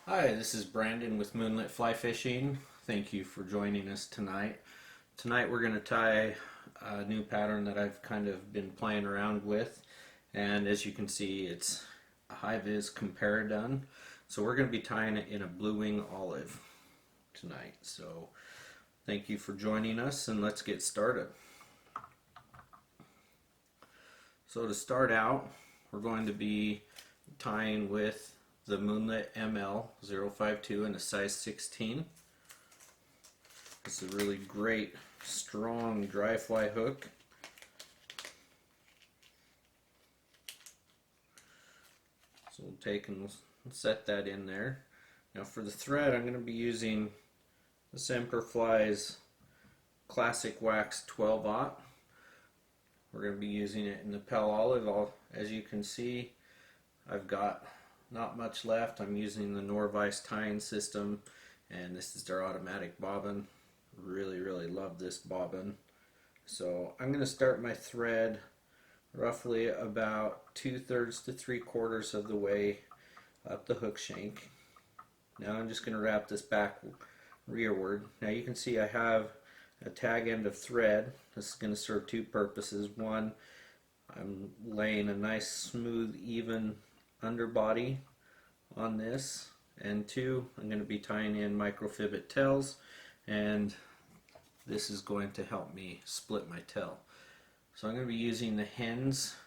Hi, this is Brandon with Moonlit Fly Fishing. Thank you for joining us tonight. Tonight we're going to tie a new pattern that I've kind of been playing around with, and as you can see it's a Hi-Vis Comparadun. So we're going to be tying it in a blue wing olive tonight. So thank you for joining us, and let's get started. So to start out, we're going to be tying with the Moonlit ML052 in a size 16. It's a really great, strong dry fly hook. So we'll take and set that in there. Now for the thread, I'm going to be using the Semperfly's Classic Wax 12-aught. We're going to be using it in the Pale Olive. As you can see, I've got not much left. I'm using the Norvise tying system, and this is their automatic bobbin. Really love this bobbin. So I'm going to start my thread roughly about 2/3 to 3/4 of the way up the hook shank. Now I'm just going to wrap this back rearward. Now you can see I have a tag end of thread. This is going to serve two purposes. One, I'm laying a nice smooth even underbody on this, and two, I'm going to be tying in microfibet tails, and this is going to help me split my tail. So I'm going to be using the Hends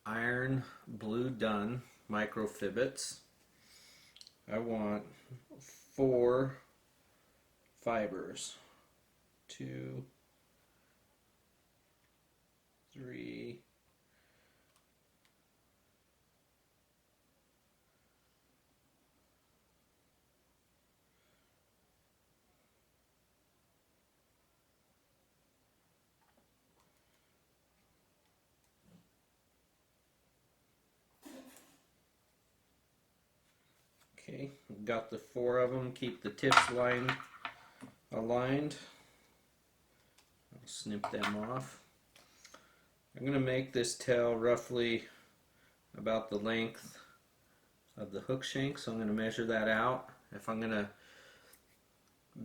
Iron Blue Dun microfibets. I want 4 fibers. 2, 3, 4. Okay, got the 4 of them. Keep the tips aligned. I'll snip them off. I'm going to make this tail roughly about the length of the hook shank, so I'm going to measure that out. If I'm going to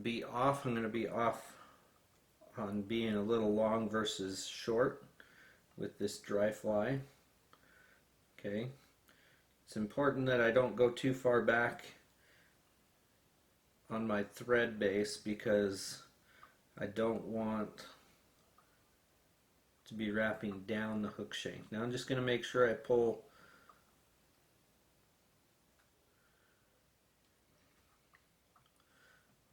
be off, I'm going to be off on being a little long versus short with this dry fly. Okay, it's important that I don't go too far back on my thread base because I don't want to be wrapping down the hook shank. Now I'm just going to make sure I pull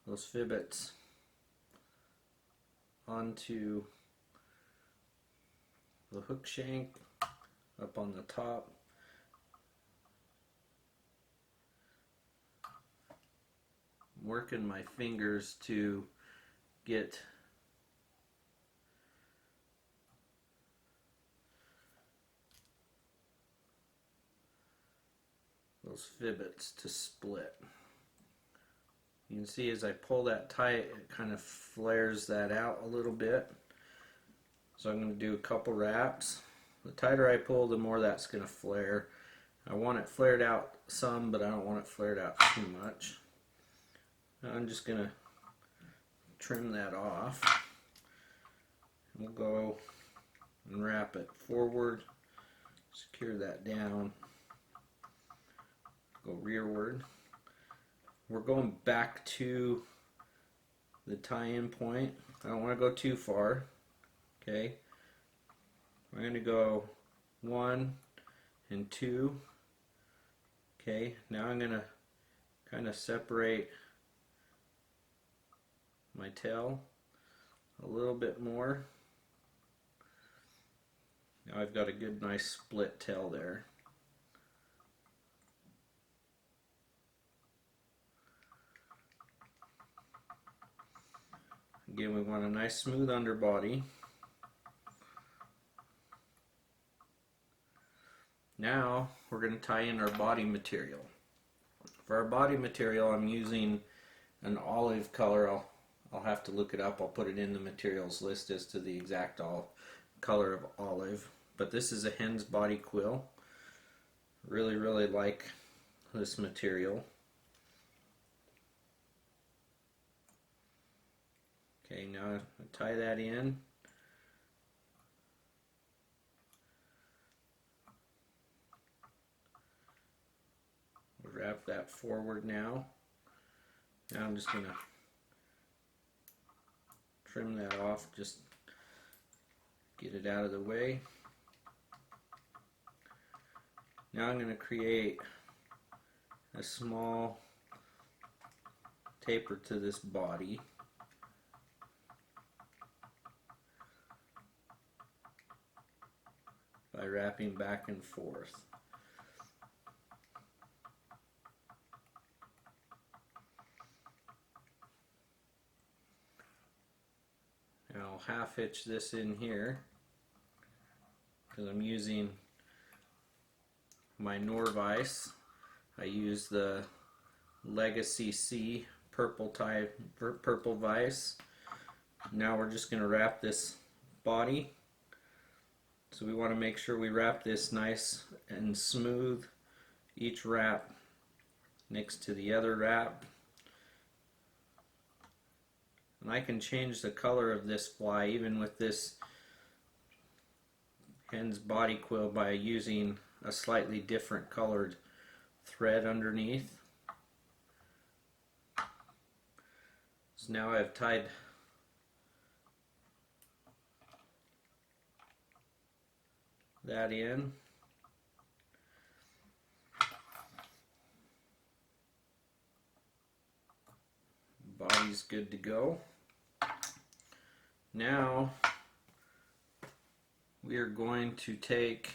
those fibets onto the hook shank up on the top. I'm working my fingers to get those fibets to split. You can see as I pull that tight, it kind of flares that out a little bit. So I'm going to do a couple wraps. The tighter I pull, the more that's going to flare. I want it flared out some, but I don't want it flared out too much. I'm just going to trim that off. We'll go and wrap it forward, secure that down, go rearward. We're going back to the tie-in point. I don't want to go too far. Okay, we're going to go 1 and 2. Okay, now I'm going to kind of separate my tail a little bit more. Now I've got a good nice split tail there. Again, we want a nice smooth underbody. Now we're going to tie in our body material. For our body material, I'm using an olive color. I'll have to look it up. I'll put it in the materials list as to the exact color of olive. But this is a Hens body quill. Really like this material. Okay, now I tie that in. Wrap that forward now. Now I'm just going to trim that off, just get it out of the way. Now I'm going to create a small taper to this body. By wrapping back and forth. Now I'll half hitch this in here because I'm using my Hi-Vis. I use the Legacy C purple vise. Now we're just going to wrap this body. So we want to make sure we wrap this nice and smooth, each wrap next to the other wrap. And I can change the color of this fly even with this Hens body quill by using a slightly different colored thread underneath. So now I've tied that in. Body's good to go. Now we are going to take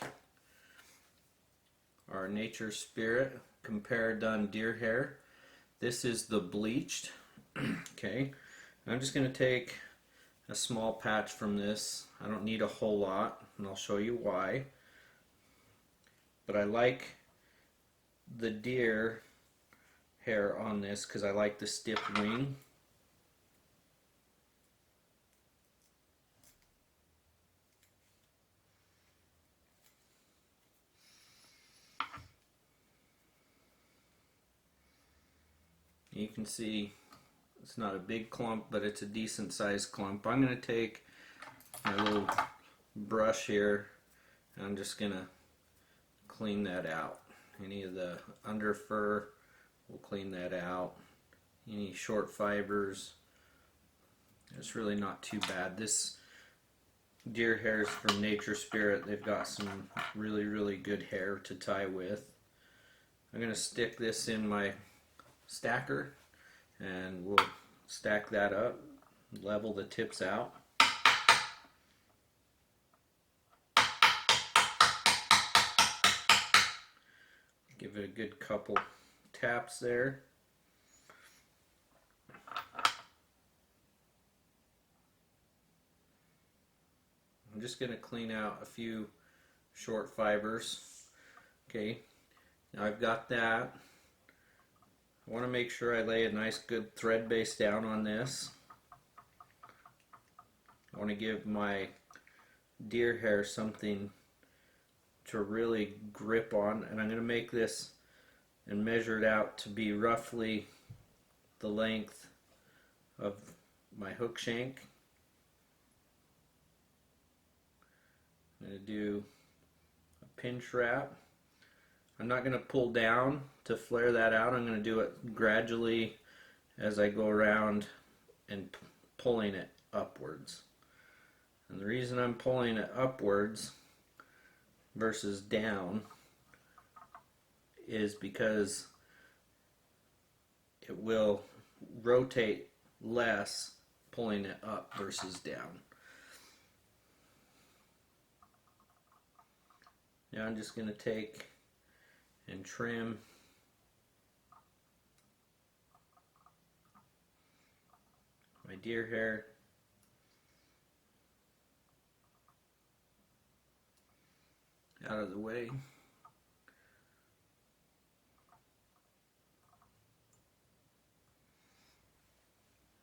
our Nature Spirit Comparadun deer hair. This is the bleached. Okay, I'm just going to take a small patch from this. I don't need a whole lot, and I'll show you why. But I like the deer hair on this because I like the stiff wing. You can see it's not a big clump, but it's a decent sized clump. I'm going to take my little brush here and I'm just going to clean that out. Any of the under fur, we'll clean that out. Any short fibers, it's really not too bad. This deer hairs from Nature Spirit, they've got some really good hair to tie with. I'm going to stick this in my stacker and we'll stack that up, level the tips out. Give it a good couple taps there. I'm just going to clean out a few short fibers. Okay, now I've got that. I want to make sure I lay a nice good thread base down on this. I want to give my deer hair something to really grip on, and I'm going to make this and measure it out to be roughly the length of my hook shank. I'm going to do a pinch wrap. I'm not going to pull down to flare that out. I'm going to do it gradually as I go around and pulling it upwards. And the reason I'm pulling it upwards versus down is because it will rotate less pulling it up versus down. Now I'm just going to take and trim my deer hair. Out of the way.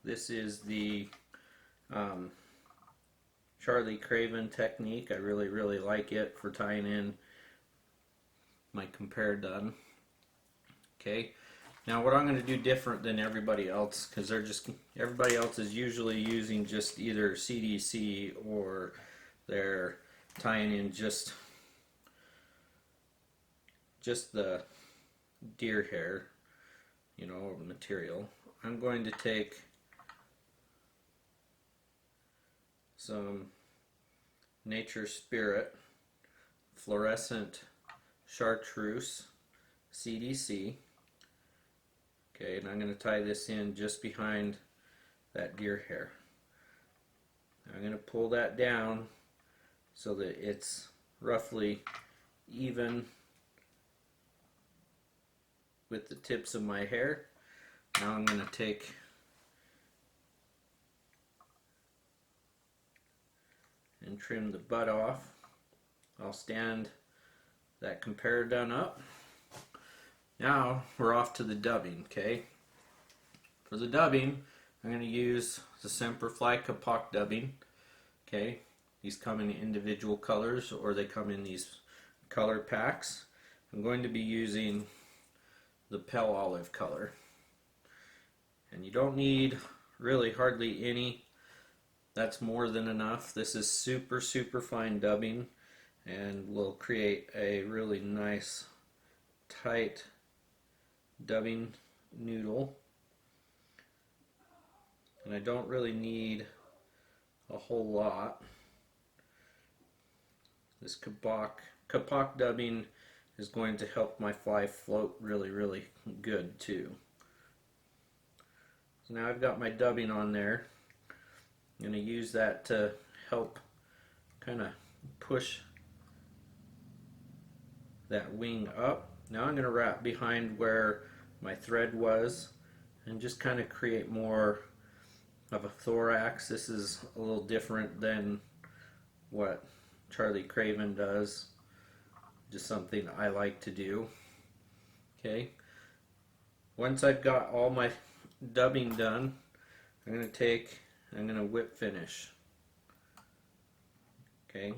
This is the Charlie Craven technique. I really like it for tying in my Comparadun. Okay, Now what I'm going to do different than everybody else, because everybody else is usually using just either CDC or they're tying in just the deer hair, you know, material. I'm going to take some Nature Spirit Fluorescent Chartreuse CDC. Okay, and I'm going to tie this in just behind that deer hair. I'm going to pull that down so that it's roughly even with the tips of my hair. Now I'm going to take and trim the butt off. I'll stand that Comparadun up. Now we're off to the dubbing, okay? For the dubbing, I'm going to use the Semperfly Kapok dubbing, okay? These come in individual colors or they come in these color packs. I'm going to be using the pale olive color. And you don't need really hardly any. That's more than enough. This is super fine dubbing and will create a really nice tight dubbing noodle. And I don't really need a whole lot. This Kapok dubbing is going to help my fly float really good too. So now I've got my dubbing on there. I'm going to use that to help kind of push that wing up. Now I'm going to wrap behind where my thread was and just kind of create more of a thorax. This is a little different than what Charlie Craven does. Just something I like to do. Okay. Once I've got all my dubbing done, I'm going to whip finish. Okay.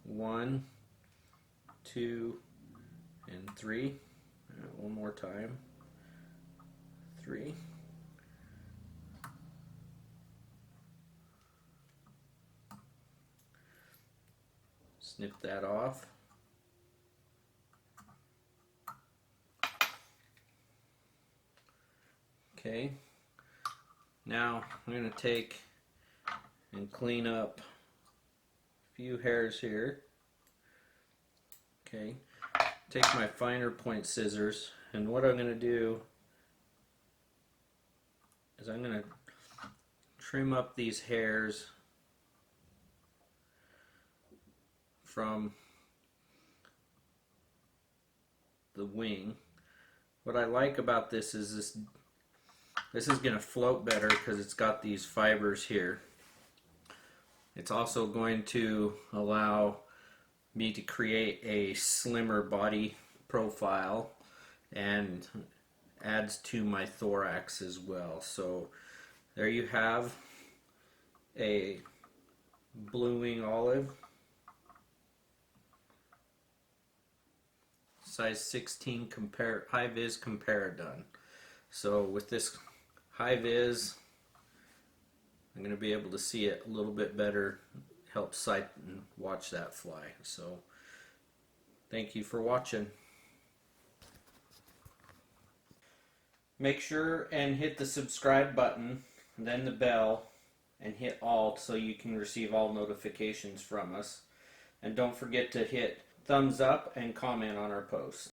1, 2, and 3. One more time. 3. Snip that off. Okay. Now I'm going to take and clean up a few hairs here. Okay. Take my finer point scissors, and what I'm going to do is I'm going to trim up these hairs from the wing. What I like about this is this is going to float better because it's got these fibers here. It's also going to allow me to create a slimmer body profile and adds to my thorax as well. So there you have a blue wing olive, size 16 Hi-Vis Comparadun. So with this Hi-Vis, I'm going to be able to see it a little bit better, help sight and watch that fly. So thank you for watching. Make sure and hit the subscribe button, then the bell, and hit all so you can receive all notifications from us. And don't forget to hit thumbs up and comment on our post.